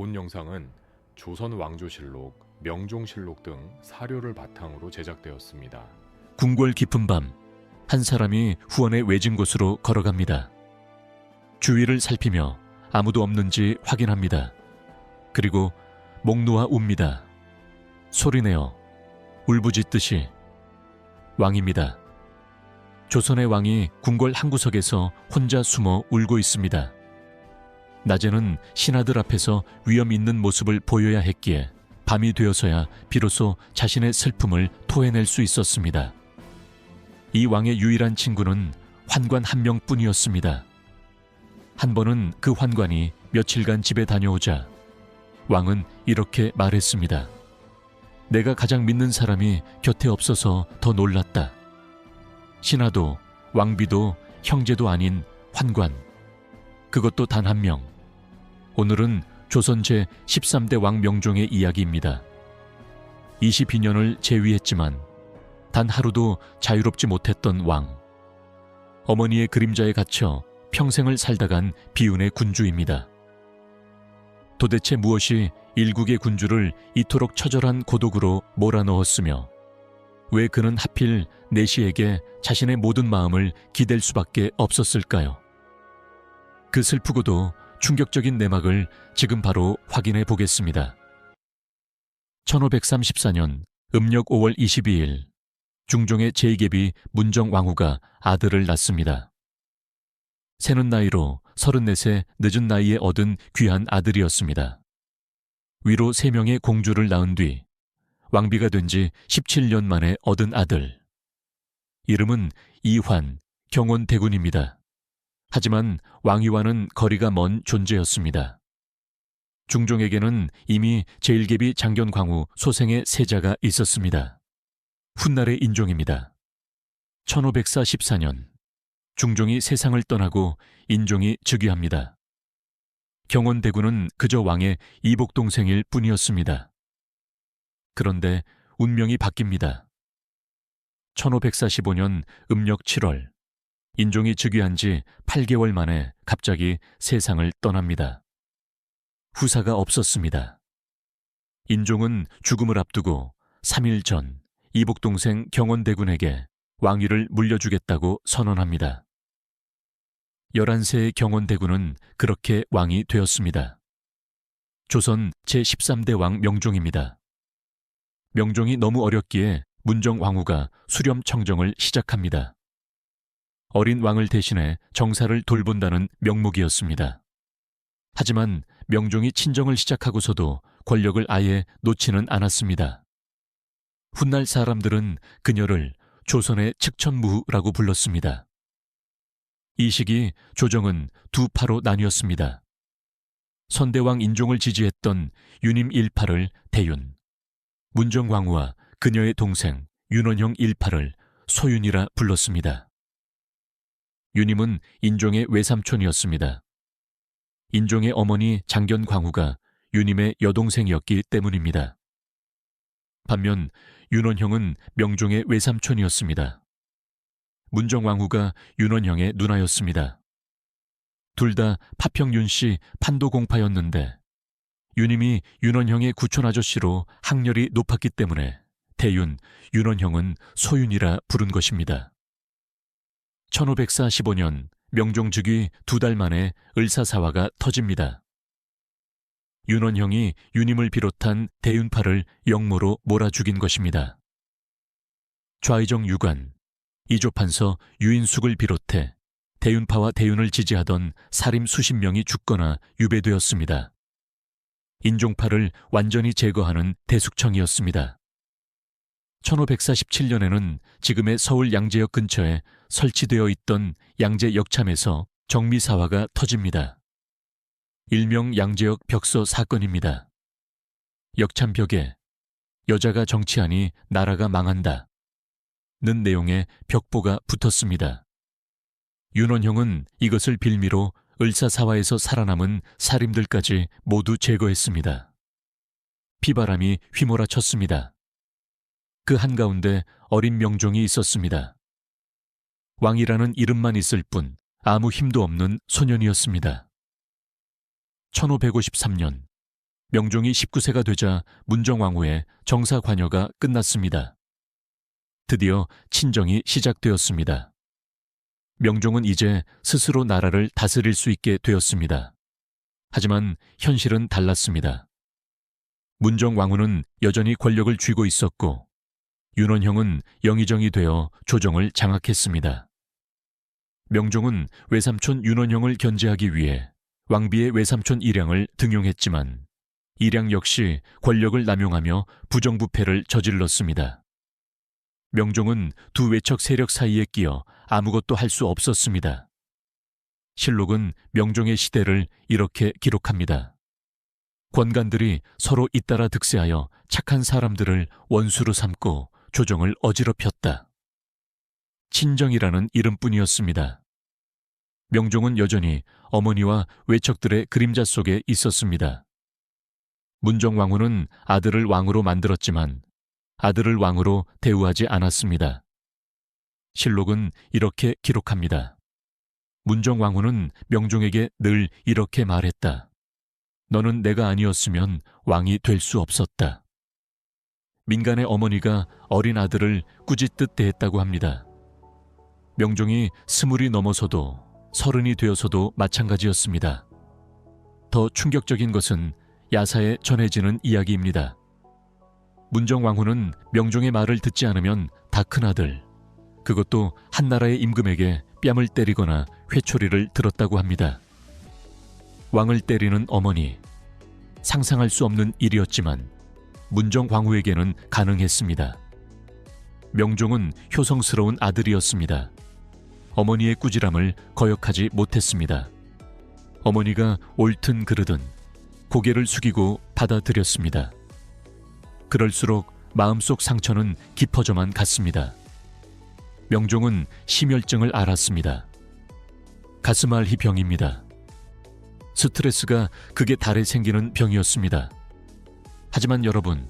본 영상은 조선 왕조실록, 명종실록 등 사료를 바탕으로 제작되었습니다. 궁궐 깊은 밤, 한 사람이 후원의 외진 곳으로 걸어갑니다. 주위를 살피며 아무도 없는지 확인합니다. 그리고 목 놓아 웁니다. 소리내어 울부짖듯이. 왕입니다. 조선의 왕이 궁궐 한구석에서 혼자 숨어 울고 있습니다. 낮에는 신하들 앞에서 위험 있는 모습을 보여야 했기에 밤이 되어서야 비로소 자신의 슬픔을 토해낼 수 있었습니다. 이 왕의 유일한 친구는 환관 한 명뿐이었습니다. 한 번은 그 환관이 며칠간 집에 다녀오자 왕은 이렇게 말했습니다. 내가 가장 믿는 사람이 곁에 없어서 더 놀랐다. 신하도 왕비도 형제도 아닌 환관, 그것도 단 한 명. 오늘은 조선 제13대 왕 명종의 이야기입니다. 22년을 재위했지만 단 하루도 자유롭지 못했던 왕. 어머니의 그림자에 갇혀 평생을 살다 간 비운의 군주입니다. 도대체 무엇이 일국의 군주를 이토록 처절한 고독으로 몰아넣었으며 왜 그는 하필 내시에게 자신의 모든 마음을 기댈 수밖에 없었을까요? 그 슬프고도 충격적인 내막을 지금 바로 확인해 보겠습니다. 1534년 음력 5월 22일 중종의 제2계비 문정왕후가 아들을 낳습니다. 새는 나이로 34세 늦은 나이에 얻은 귀한 아들이었습니다. 위로 3명의 공주를 낳은 뒤 왕비가 된 지 17년 만에 얻은 아들. 이름은 이환, 경원대군입니다. 하지만 왕위와는 거리가 먼 존재였습니다. 중종에게는 이미 제1계비 장견광후 소생의 세자가 있었습니다. 훗날의 인종입니다. 1544년 중종이 세상을 떠나고 인종이 즉위합니다. 경원대군은 그저 왕의 이복동생일 뿐이었습니다. 그런데 운명이 바뀝니다. 1545년 음력 7월 인종이 즉위한 지 8개월 만에 갑자기 세상을 떠납니다. 후사가 없었습니다. 인종은 죽음을 앞두고 3일 전 이복동생 경원대군에게 왕위를 물려주겠다고 선언합니다. 11세의 경원대군은 그렇게 왕이 되었습니다. 조선 제13대 왕 명종입니다. 명종이 너무 어렸기에 문정왕후가 수렴청정을 시작합니다. 어린 왕을 대신해 정사를 돌본다는 명목이었습니다. 하지만 명종이 친정을 시작하고서도 권력을 아예 놓지는 않았습니다. 훗날 사람들은 그녀를 조선의 측천무후라고 불렀습니다. 이 시기 조정은 두 파로 나뉘었습니다. 선대왕 인종을 지지했던 유님 일파를 대윤, 문정왕후와 그녀의 동생 윤원형 일파를 소윤이라 불렀습니다. 유님은 인종의 외삼촌이었습니다. 인종의 어머니 장견광후가 유님의 여동생이었기 때문입니다. 반면 윤원형은 명종의 외삼촌이었습니다. 문정왕후가 윤원형의 누나였습니다. 둘 다 파평윤씨 판도공파였는데 유님이 윤원형의 구촌 아저씨로 학렬이 높았기 때문에 대윤, 윤원형은 소윤이라 부른 것입니다. 1545년 명종 즉위 2달 만에 을사사화가 터집니다. 윤원형이 유님을 비롯한 대윤파를 영모로 몰아 죽인 것입니다. 좌의정 유관, 이조판서 유인숙을 비롯해 대윤파와 대윤을 지지하던 사림 수십 명이 죽거나 유배되었습니다. 인종파를 완전히 제거하는 대숙청이었습니다. 1547년에는 지금의 서울 양재역 근처에 설치되어 있던 양재역참에서 정미사화가 터집니다. 일명 양재역 벽서 사건입니다. 역참 벽에 여자가 정치하니 나라가 망한다 는 내용의 벽보가 붙었습니다. 윤원형은 이것을 빌미로 을사사화에서 살아남은 살인들까지 모두 제거했습니다. 피바람이 휘몰아쳤습니다. 그 한가운데 어린 명종이 있었습니다. 왕이라는 이름만 있을 뿐 아무 힘도 없는 소년이었습니다. 1553년 명종이 19세가 되자 문정왕후의 정사 관여가 끝났습니다. 드디어 친정이 시작되었습니다. 명종은 이제 스스로 나라를 다스릴 수 있게 되었습니다. 하지만 현실은 달랐습니다. 문정왕후는 여전히 권력을 쥐고 있었고 윤원형은 영의정이 되어 조정을 장악했습니다. 명종은 외삼촌 윤원형을 견제하기 위해 왕비의 외삼촌 일양을 등용했지만 일양 역시 권력을 남용하며 부정부패를 저질렀습니다. 명종은 두 외척 세력 사이에 끼어 아무것도 할 수 없었습니다. 실록은 명종의 시대를 이렇게 기록합니다. 권관들이 서로 잇따라 득세하여 착한 사람들을 원수로 삼고 조정을 어지럽혔다. 친정이라는 이름뿐이었습니다. 명종은 여전히 어머니와 외척들의 그림자 속에 있었습니다. 문정왕후는 아들을 왕으로 만들었지만 아들을 왕으로 대우하지 않았습니다. 실록은 이렇게 기록합니다. 문정왕후는 명종에게 늘 이렇게 말했다. 너는 내가 아니었으면 왕이 될 수 없었다. 민간의 어머니가 어린 아들을 꾸짖듯 대했다고 합니다. 명종이 20이 넘어서도 30이 되어서도 마찬가지였습니다. 더 충격적인 것은 야사에 전해지는 이야기입니다. 문정왕후는 명종의 말을 듣지 않으면 다 큰아들, 그것도 한나라의 임금에게 뺨을 때리거나 회초리를 들었다고 합니다. 왕을 때리는 어머니, 상상할 수 없는 일이었지만 문정왕후에게는 가능했습니다. 명종은 효성스러운 아들이었습니다. 어머니의 꾸지람을 거역하지 못했습니다. 어머니가 옳든 그르든 고개를 숙이고 받아들였습니다. 그럴수록 마음속 상처는 깊어져만 갔습니다. 명종은 심혈증을 앓았습니다. 가스말히 병입니다. 스트레스가 극의 달에 생기는 병이었습니다. 하지만 여러분,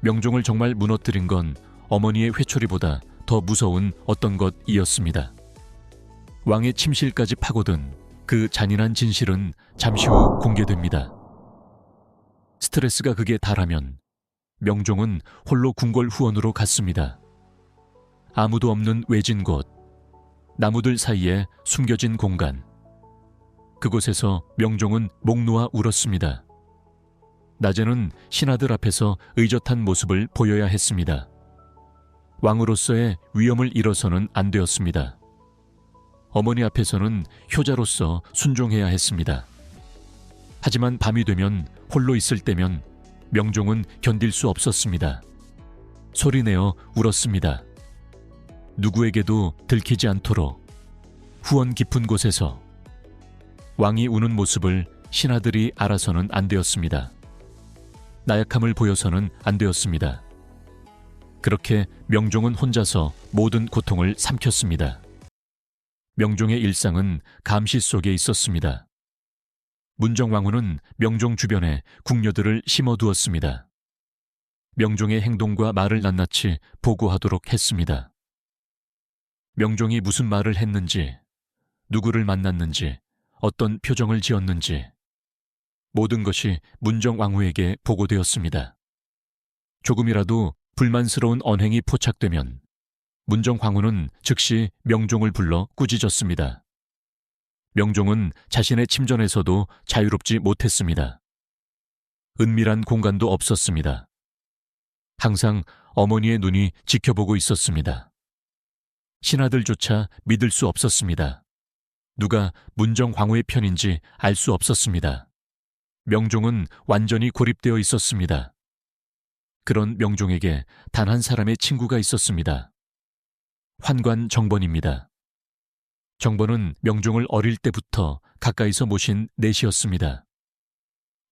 명종을 정말 무너뜨린 건 어머니의 회초리보다 더 무서운 어떤 것이었습니다. 왕의 침실까지 파고든 그 잔인한 진실은 잠시 후 공개됩니다. 스트레스가 극에 달하면 명종은 홀로 궁궐 후원으로 갔습니다. 아무도 없는 외진 곳, 나무들 사이에 숨겨진 공간. 그곳에서 명종은 목 놓아 울었습니다. 낮에는 신하들 앞에서 의젓한 모습을 보여야 했습니다. 왕으로서의 위엄을 잃어서는 안 되었습니다. 어머니 앞에서는 효자로서 순종해야 했습니다. 하지만 밤이 되면 홀로 있을 때면 명종은 견딜 수 없었습니다. 소리내어 울었습니다. 누구에게도 들키지 않도록 후원 깊은 곳에서. 왕이 우는 모습을 신하들이 알아서는 안 되었습니다. 나약함을 보여서는 안 되었습니다. 그렇게 명종은 혼자서 모든 고통을 삼켰습니다. 명종의 일상은 감시 속에 있었습니다. 문정왕후는 명종 주변에 궁녀들을 심어두었습니다. 명종의 행동과 말을 낱낱이 보고하도록 했습니다. 명종이 무슨 말을 했는지, 누구를 만났는지, 어떤 표정을 지었는지 모든 것이 문정왕후에게 보고되었습니다. 조금이라도 불만스러운 언행이 포착되면 문정왕후는 즉시 명종을 불러 꾸짖었습니다. 명종은 자신의 침전에서도 자유롭지 못했습니다. 은밀한 공간도 없었습니다. 항상 어머니의 눈이 지켜보고 있었습니다. 신하들조차 믿을 수 없었습니다. 누가 문정왕후의 편인지 알 수 없었습니다. 명종은 완전히 고립되어 있었습니다. 그런 명종에게 단 한 사람의 친구가 있었습니다. 환관 정번입니다. 정번은 명종을 어릴 때부터 가까이서 모신 내시였습니다.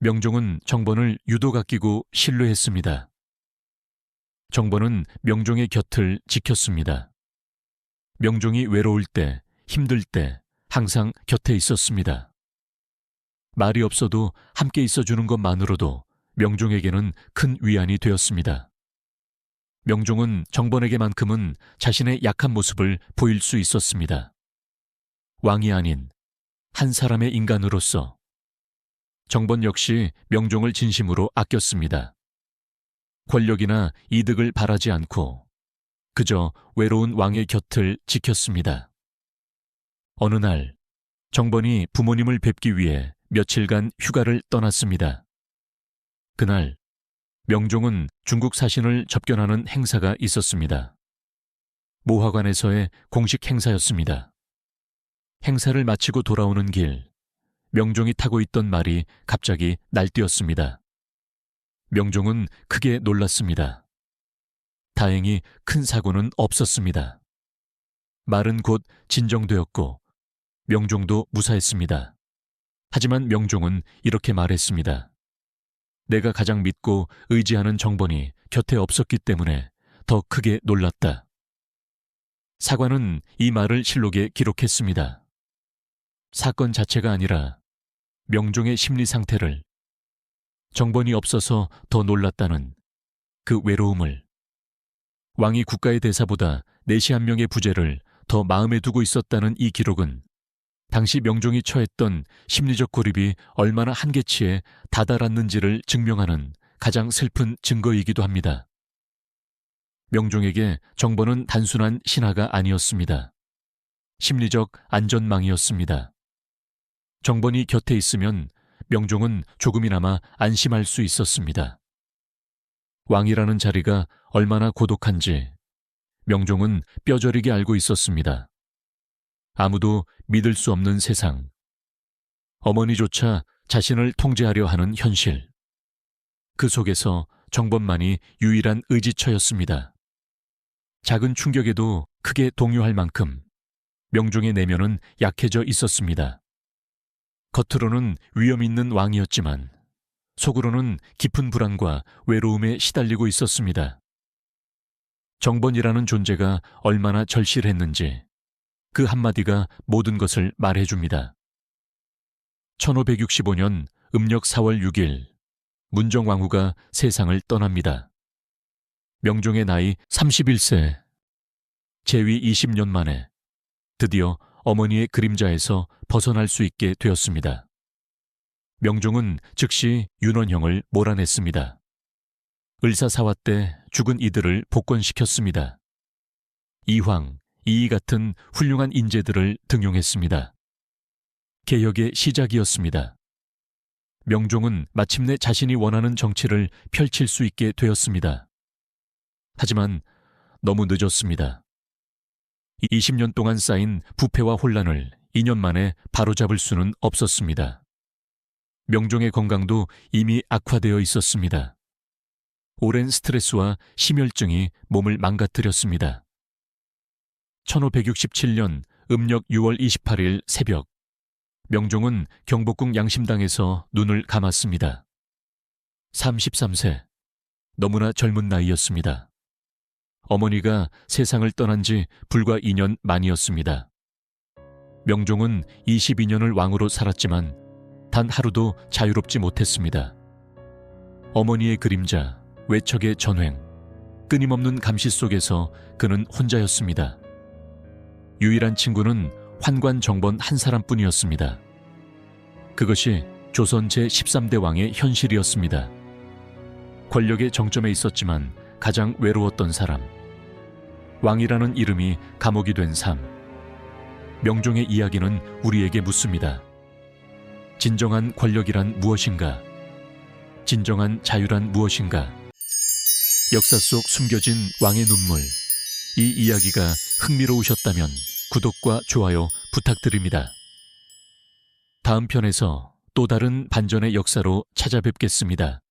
명종은 정번을 유독 아끼고 신뢰했습니다. 정번은 명종의 곁을 지켰습니다. 명종이 외로울 때, 힘들 때 항상 곁에 있었습니다. 말이 없어도 함께 있어주는 것만으로도 명종에게는 큰 위안이 되었습니다. 명종은 정번에게만큼은 자신의 약한 모습을 보일 수 있었습니다. 왕이 아닌 한 사람의 인간으로서 정번 역시 명종을 진심으로 아꼈습니다. 권력이나 이득을 바라지 않고 그저 외로운 왕의 곁을 지켰습니다. 어느 날 정번이 부모님을 뵙기 위해 며칠간 휴가를 떠났습니다. 그날 명종은 중국 사신을 접견하는 행사가 있었습니다. 모화관에서의 공식 행사였습니다. 행사를 마치고 돌아오는 길, 명종이 타고 있던 말이 갑자기 날뛰었습니다. 명종은 크게 놀랐습니다. 다행히 큰 사고는 없었습니다. 말은 곧 진정되었고 명종도 무사했습니다. 하지만 명종은 이렇게 말했습니다. 내가 가장 믿고 의지하는 정번이 곁에 없었기 때문에 더 크게 놀랐다. 사관은 이 말을 실록에 기록했습니다. 사건 자체가 아니라 명종의 심리 상태를, 정번이 없어서 더 놀랐다는 그 외로움을, 왕이 국가의 대사보다 내시 한 명의 부재를 더 마음에 두고 있었다는 이 기록은 당시 명종이 처했던 심리적 고립이 얼마나 한계치에 다다랐는지를 증명하는 가장 슬픈 증거이기도 합니다. 명종에게 정번은 단순한 신하가 아니었습니다. 심리적 안전망이었습니다. 정번이 곁에 있으면 명종은 조금이나마 안심할 수 있었습니다. 왕이라는 자리가 얼마나 고독한지 명종은 뼈저리게 알고 있었습니다. 아무도 믿을 수 없는 세상, 어머니조차 자신을 통제하려 하는 현실, 그 속에서 정번만이 유일한 의지처였습니다. 작은 충격에도 크게 동요할 만큼 명종의 내면은 약해져 있었습니다. 겉으로는 위험 있는 왕이었지만 속으로는 깊은 불안과 외로움에 시달리고 있었습니다. 정번이라는 존재가 얼마나 절실했는지 그 한마디가 모든 것을 말해줍니다. 1565년 음력 4월 6일 문정왕후가 세상을 떠납니다. 명종의 나이 31세, 재위 20년 만에 드디어 어머니의 그림자에서 벗어날 수 있게 되었습니다. 명종은 즉시 윤원형을 몰아냈습니다. 을사사화 때 죽은 이들을 복권시켰습니다. 이황, 이이 같은 훌륭한 인재들을 등용했습니다. 개혁의 시작이었습니다. 명종은 마침내 자신이 원하는 정치를 펼칠 수 있게 되었습니다. 하지만 너무 늦었습니다. 20년 동안 쌓인 부패와 혼란을 2년 만에 바로잡을 수는 없었습니다. 명종의 건강도 이미 악화되어 있었습니다. 오랜 스트레스와 심혈증이 몸을 망가뜨렸습니다. 1567년 음력 6월 28일 새벽, 명종은 경복궁 양심당에서 눈을 감았습니다. 33세, 너무나 젊은 나이였습니다. 어머니가 세상을 떠난 지 불과 2년 만이었습니다. 명종은 22년을 왕으로 살았지만 단 하루도 자유롭지 못했습니다. 어머니의 그림자, 외척의 전횡, 끊임없는 감시 속에서 그는 혼자였습니다. 유일한 친구는 환관 정번 한 사람뿐이었습니다. 그것이 조선 제13대 왕의 현실이었습니다. 권력의 정점에 있었지만 가장 외로웠던 사람, 왕이라는 이름이 감옥이 된 삶. 명종의 이야기는 우리에게 묻습니다. 진정한 권력이란 무엇인가? 진정한 자유란 무엇인가? 역사 속 숨겨진 왕의 눈물. 이 이야기가 흥미로우셨다면 구독과 좋아요 부탁드립니다. 다음 편에서 또 다른 반전의 역사로 찾아뵙겠습니다.